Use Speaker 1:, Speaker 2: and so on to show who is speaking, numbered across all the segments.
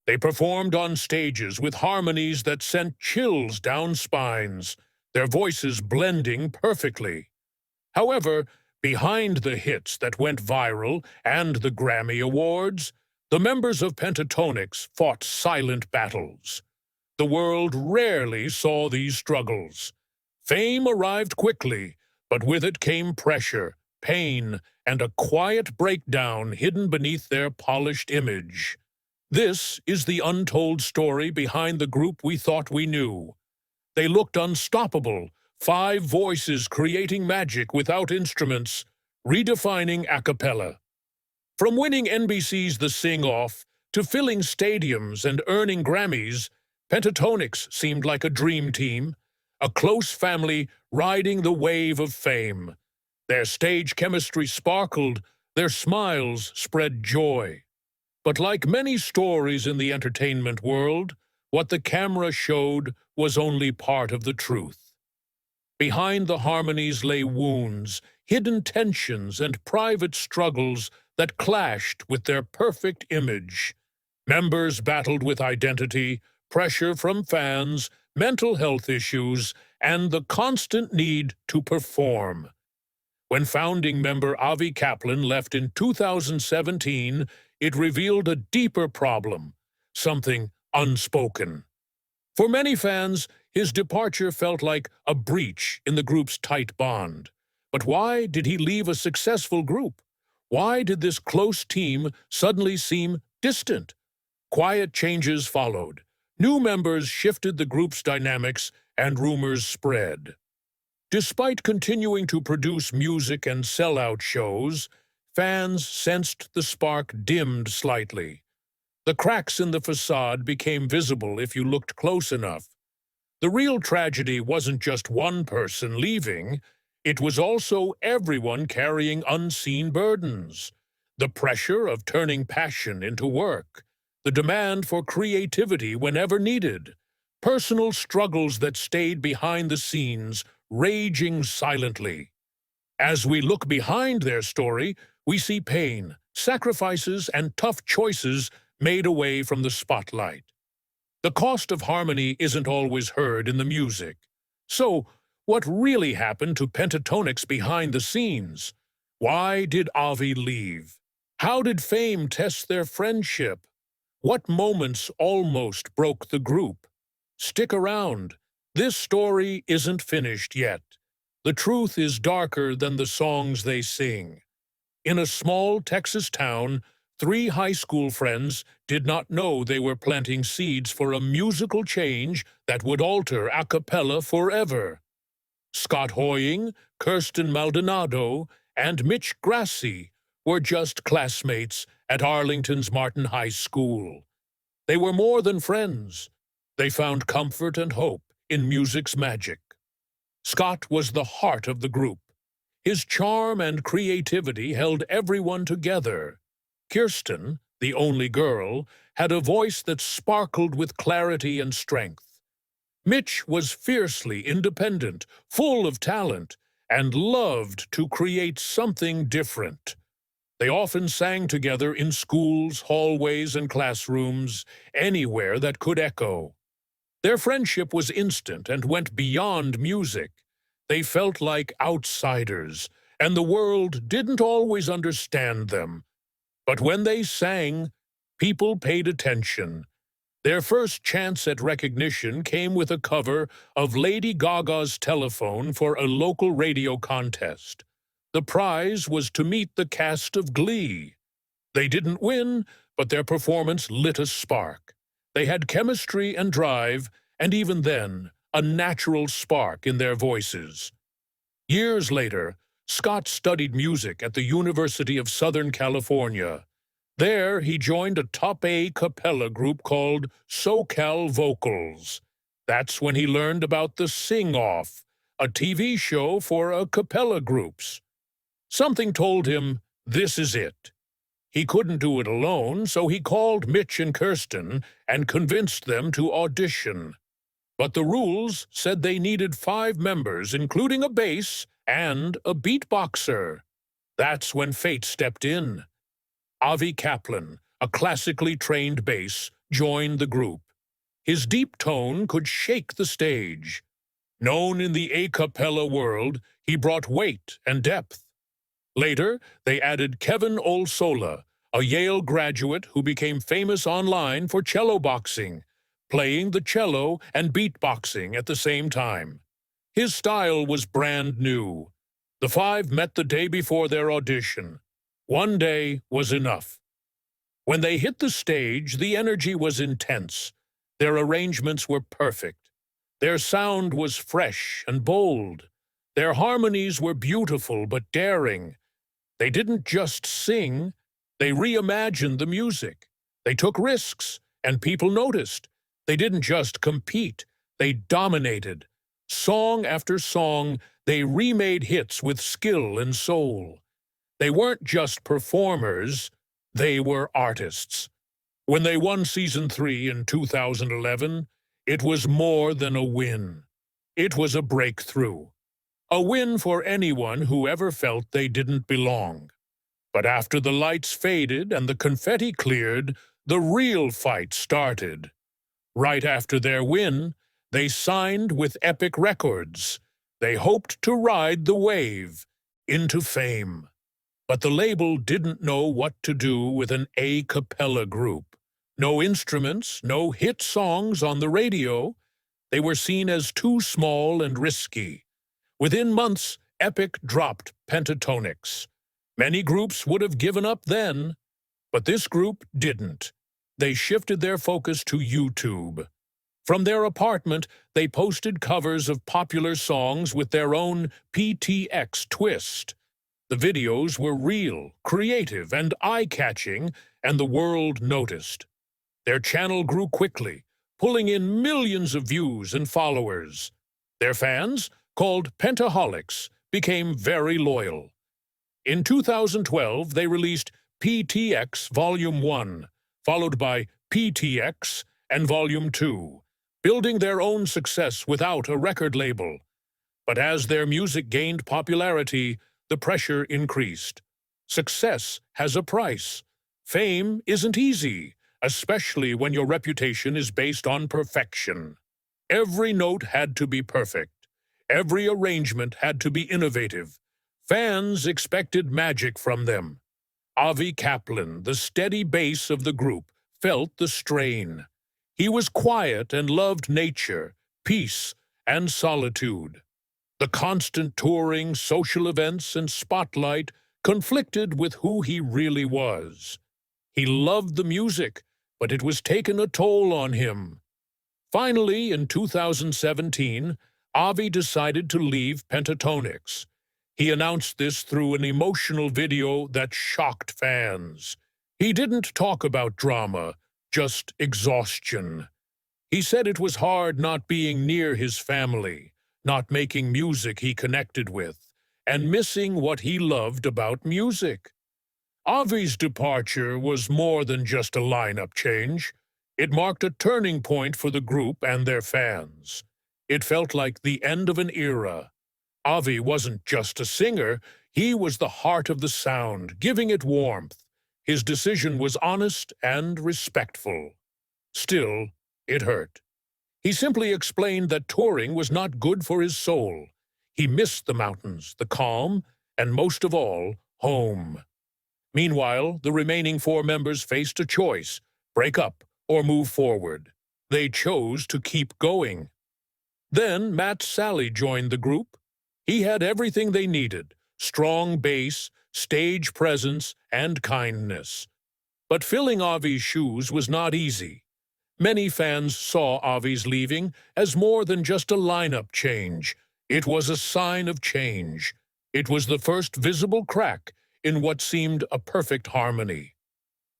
Speaker 1: They performed on stages with harmonies that sent chills down spines, their voices blending perfectly. However, behind the hits that went viral and the Grammy Awards, the members of Pentatonix fought silent battles. The world rarely saw these struggles. Fame arrived quickly, but with it came pressure, pain, and a quiet breakdown hidden beneath their polished image. This is the untold story behind the group we thought we knew. They looked unstoppable, five voices creating magic without instruments, redefining a cappella. From winning NBC's The Sing-Off to filling stadiums and earning Grammys, Pentatonix seemed like a dream team, a close family riding the wave of fame. Their stage chemistry sparkled, their smiles spread joy. But like many stories in the entertainment world, what the camera showed was only part of the truth. Behind the harmonies lay wounds, hidden tensions, and private struggles that clashed with their perfect image. Members battled with identity, pressure from fans, mental health issues, and the constant need to perform. When founding member Avi Kaplan left in 2017, it revealed a deeper problem, something unspoken. For many fans, his departure felt like a breach in the group's tight bond. But why did he leave a successful group? Why did this close team suddenly seem distant? Quiet changes followed. New members shifted the group's dynamics, and rumors spread. Despite continuing to produce music and sell out shows, fans sensed the spark dimmed slightly. The cracks in the facade became visible if you looked close enough. The real tragedy wasn't just one person leaving, it was also everyone carrying unseen burdens. The pressure of turning passion into work, the demand for creativity whenever needed, personal struggles that stayed behind the scenes, raging silently. As we look behind their story, we see pain, sacrifices, and tough choices made away from the spotlight. The cost of harmony isn't always heard in the music. So, what really happened to Pentatonix behind the scenes? Why did Avi leave? How did fame test their friendship? What moments almost broke the group? Stick around. This story isn't finished yet. The truth is darker than the songs they sing. In a small Texas town, three high school friends did not know they were planting seeds for a musical change that would alter a cappella forever. Scott Hoying, Kirsten Maldonado, and Mitch Grassi were just classmates at Arlington's Martin High School. They were more than friends. They found comfort and hope in music's magic. Scott was the heart of the group. His charm and creativity held everyone together. Kirsten, the only girl, had a voice that sparkled with clarity and strength. Mitch was fiercely independent, full of talent, and loved to create something different. They often sang together in schools, hallways, and classrooms, anywhere that could echo. Their friendship was instant and went beyond music. They felt like outsiders, and the world didn't always understand them. But when they sang, people paid attention. Their first chance at recognition came with a cover of Lady Gaga's Telephone for a local radio contest. The prize was to meet the cast of Glee. They didn't win, but their performance lit a spark. They had chemistry and drive, and even then, a natural spark in their voices. Years later, Scott studied music at the University of Southern California. There, he joined a top-A cappella group called SoCal Vocals. That's when he learned about the Sing-Off, a TV show for a cappella groups. Something told him, this is it. He couldn't do it alone, so he called Mitch and Kirsten and convinced them to audition. But the rules said they needed 5 members, including a bass and a beatboxer. That's when fate stepped in. Avi Kaplan, a classically trained bass, joined the group. His deep tone could shake the stage. Known in the a cappella world, he brought weight and depth. Later, they added Kevin Olsola, a Yale graduate who became famous online for cello boxing, playing the cello and beatboxing at the same time. His style was brand new. The five met the day before their audition. One day was enough. When they hit the stage, the energy was intense. Their arrangements were perfect. Their sound was fresh and bold. Their harmonies were beautiful but daring. They didn't just sing, they reimagined the music. They took risks, and people noticed. They didn't just compete, they dominated. Song after song, they remade hits with skill and soul. They weren't just performers, they were artists. When they won Season 3 in 2011, it was more than a win. It was a breakthrough. A win for anyone who ever felt they didn't belong. But after the lights faded and the confetti cleared, the real fight started. Right after their win, they signed with Epic Records. They hoped to ride the wave into fame. But the label didn't know what to do with an a cappella group. No instruments, no hit songs on the radio. They were seen as too small and risky. Within months, Epic dropped Pentatonix. Many groups would have given up then, but this group didn't. They shifted their focus to YouTube. From their apartment, they posted covers of popular songs with their own PTX twist. The videos were real, creative, and eye-catching, and the world noticed. Their channel grew quickly, pulling in millions of views and followers. Their fans, called Pentatonix, became very loyal. In 2012, they released PTX Volume 1, followed by PTX and Volume 2, building their own success without a record label. But as their music gained popularity, the pressure increased. Success has a price. Fame isn't easy, especially when your reputation is based on perfection. Every note had to be perfect. Every arrangement had to be innovative. Fans expected magic from them. Avi Kaplan, the steady bass of the group, felt the strain. He was quiet and loved nature, peace, and solitude. The constant touring, social events, and spotlight conflicted with who he really was. He loved the music, but it was taking a toll on him. Finally, in 2017, Avi decided to leave Pentatonix. He announced this through an emotional video that shocked fans. He didn't talk about drama, just exhaustion. He said it was hard not being near his family, not making music he connected with, and missing what he loved about music. Avi's departure was more than just a lineup change. It marked a turning point for the group and their fans. It felt like the end of an era. Avi wasn't just a singer, he was the heart of the sound, giving it warmth. His decision was honest and respectful. Still, it hurt. He simply explained that touring was not good for his soul. He missed the mountains, the calm, and most of all, home. Meanwhile, the remaining four members faced a choice: break up or move forward. They chose to keep going. Then Matt Sally joined the group. He had everything they needed: strong bass, stage presence, and kindness. But filling Avi's shoes was not easy. Many fans saw Avi's leaving as more than just a lineup change. It was a sign of change. It was the first visible crack in what seemed a perfect harmony.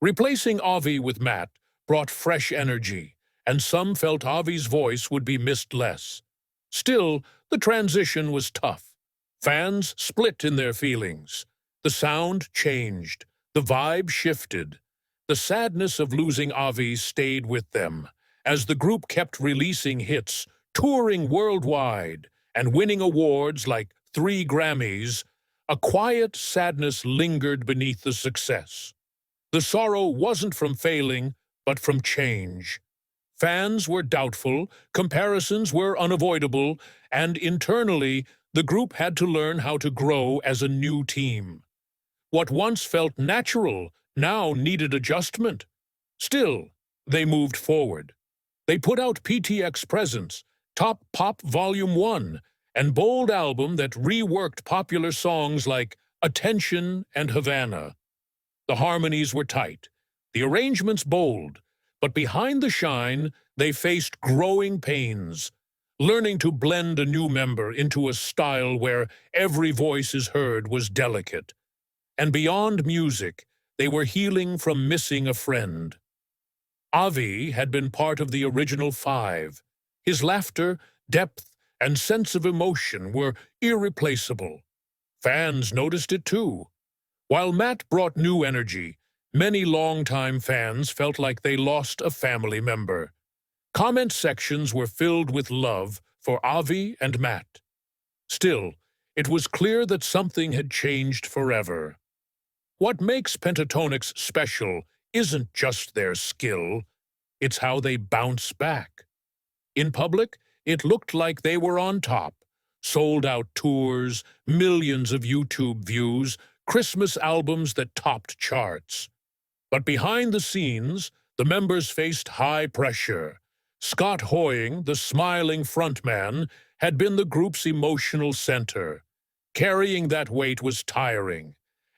Speaker 1: Replacing Avi with Matt brought fresh energy, and some felt Avi's voice would be missed less. Still, the transition was tough. Fans split in their feelings. The sound changed. The vibe shifted. The sadness of losing Avi stayed with them, as the group kept releasing hits, touring worldwide, and winning awards like 3 Grammys. A quiet sadness lingered beneath the success. The sorrow wasn't from failing, but from change. Fans were doubtful, comparisons were unavoidable, and internally, the group had to learn how to grow as a new team. What once felt natural now needed adjustment. Still, they moved forward. They put out PTX Presents, Top Pop Volume 1, and bold album that reworked popular songs like Attention and Havana. The harmonies were tight, the arrangements bold, but behind the shine, they faced growing pains, learning to blend a new member into a style where every voice is heard was delicate. And beyond music, they were healing from missing a friend. Avi had been part of the original five. His laughter, depth, and sense of emotion were irreplaceable. Fans noticed it too. While Matt brought new energy, many longtime fans felt like they lost a family member. Comment sections were filled with love for Avi and Matt. Still, it was clear that something had changed forever. What makes Pentatonix special isn't just their skill, it's how they bounce back. In public, it looked like they were on top. Sold-out tours, millions of YouTube views, Christmas albums that topped charts. But behind the scenes, the members faced high pressure. Scott Hoying, the smiling frontman, had been the group's emotional center. Carrying that weight was tiring.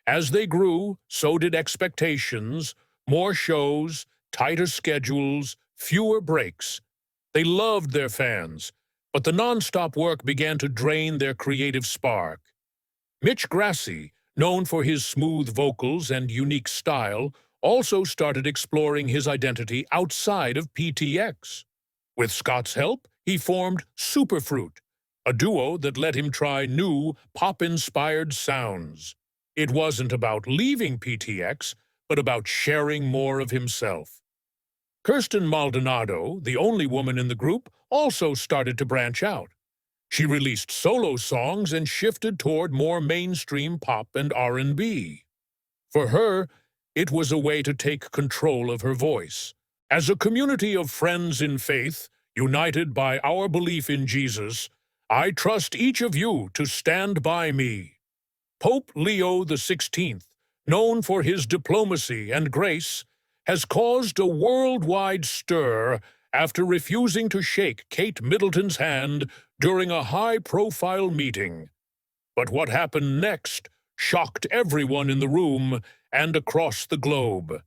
Speaker 1: As they grew, so did expectations, more shows, tighter schedules, fewer breaks. They loved their fans, but the non-stop work began to drain their creative spark. Mitch Grassi, known for his smooth vocals and unique style, also started exploring his identity outside of PTX. With Scott's help, he formed Superfruit, a duo that let him try new, pop-inspired sounds. It wasn't about leaving PTX, but about sharing more of himself. Kirsten Maldonado, the only woman in the group, also started to branch out. She released solo songs and shifted toward more mainstream pop and R&B. For her, it was a way to take control of her voice. As a community of friends in faith, united by our belief in Jesus, I trust each of you to stand by me. Pope Leo XVI, known for his diplomacy and grace, has caused a worldwide stir after refusing to shake Kate Middleton's hand during a high-profile meeting. But what happened next shocked everyone in the room and across the globe.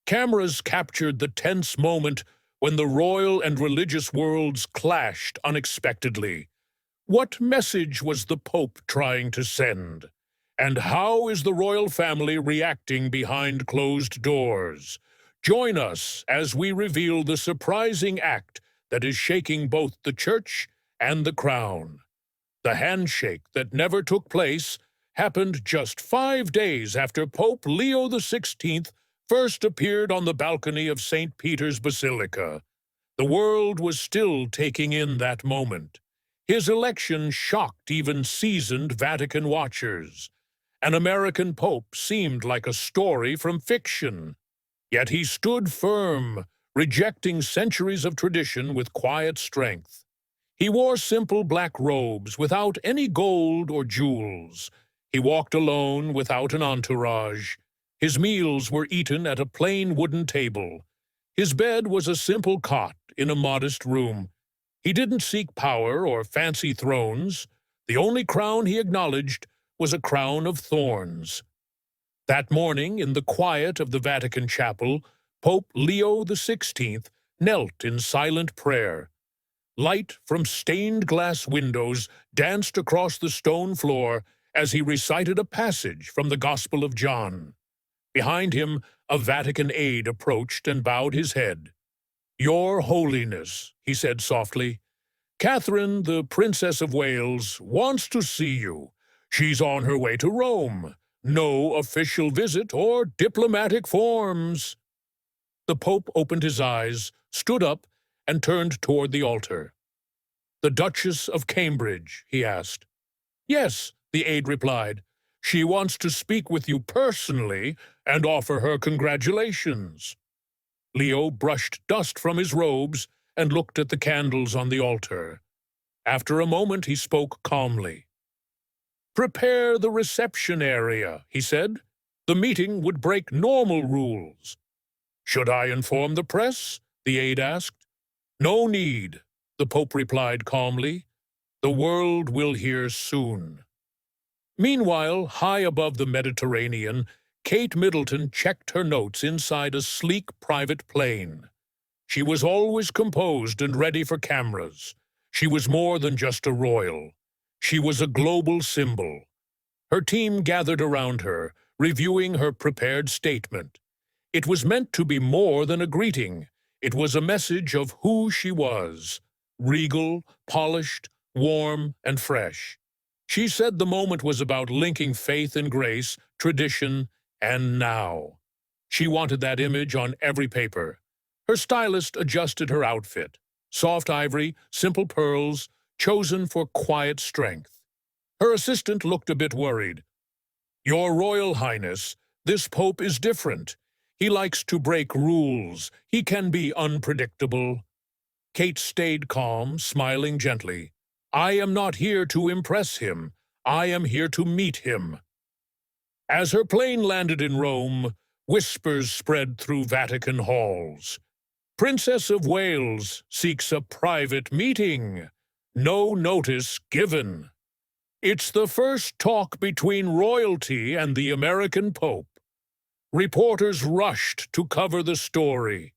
Speaker 1: Cameras captured the tense moment when the royal and religious worlds clashed unexpectedly. What message was the Pope trying to send? And how is the royal family reacting behind closed doors? Join us as we reveal the surprising act that is shaking both the church and the crown. The handshake that never took place happened just 5 days after Pope Leo XVI first appeared on the balcony of St. Peter's Basilica. The world was still taking in that moment. His election shocked even seasoned Vatican watchers. An American pope seemed like a story from fiction. Yet he stood firm, rejecting centuries of tradition with quiet strength. He wore simple black robes without any gold or jewels. He walked alone without an entourage. His meals were eaten at a plain wooden table. His bed was a simple cot in a modest room. He didn't seek power or fancy thrones. The only crown he acknowledged was a crown of thorns. That morning, in the quiet of the Vatican chapel, Pope Leo XVI knelt in silent prayer. Light from stained glass windows danced across the stone floor as he recited a passage from the Gospel of John. Behind him, a Vatican aide approached and bowed his head. "Your Holiness," he said softly, "Catherine, the Princess of Wales, wants to see you. She's on her way to Rome. No official visit or diplomatic forms." The Pope opened his eyes, stood up, and turned toward the altar. "The Duchess of Cambridge?" he asked. "Yes," the aide replied. She wants to speak with you personally and offer her congratulations." Leo brushed dust from his robes and looked at the candles on the altar. After a moment, he spoke calmly. "Prepare the reception area," he said. "The meeting would break normal rules." "Should I inform the press?" the aide asked. "No need," the Pope replied calmly. "The world will hear soon." Meanwhile, high above the Mediterranean, Kate Middleton checked her notes inside a sleek private plane. She was always composed and ready for cameras. She was more than just a royal. She was a global symbol. Her team gathered around her, reviewing her prepared statement. It was meant to be more than a greeting. It was a message of who she was: regal, polished, warm, and fresh. She said the moment was about linking faith and grace, tradition, and now. She wanted that image on every paper. Her stylist adjusted her outfit. Soft ivory, simple pearls, chosen for quiet strength. Her assistant looked a bit worried. "Your Royal Highness, this Pope is different. He likes to break rules. He can be unpredictable." Kate stayed calm, smiling gently. "I am not here to impress him. I am here to meet him." As her plane landed in Rome, whispers spread through Vatican halls. "Princess of Wales seeks a private meeting. No notice given." It's the first talk between royalty and the American Pope. Reporters rushed to cover the story.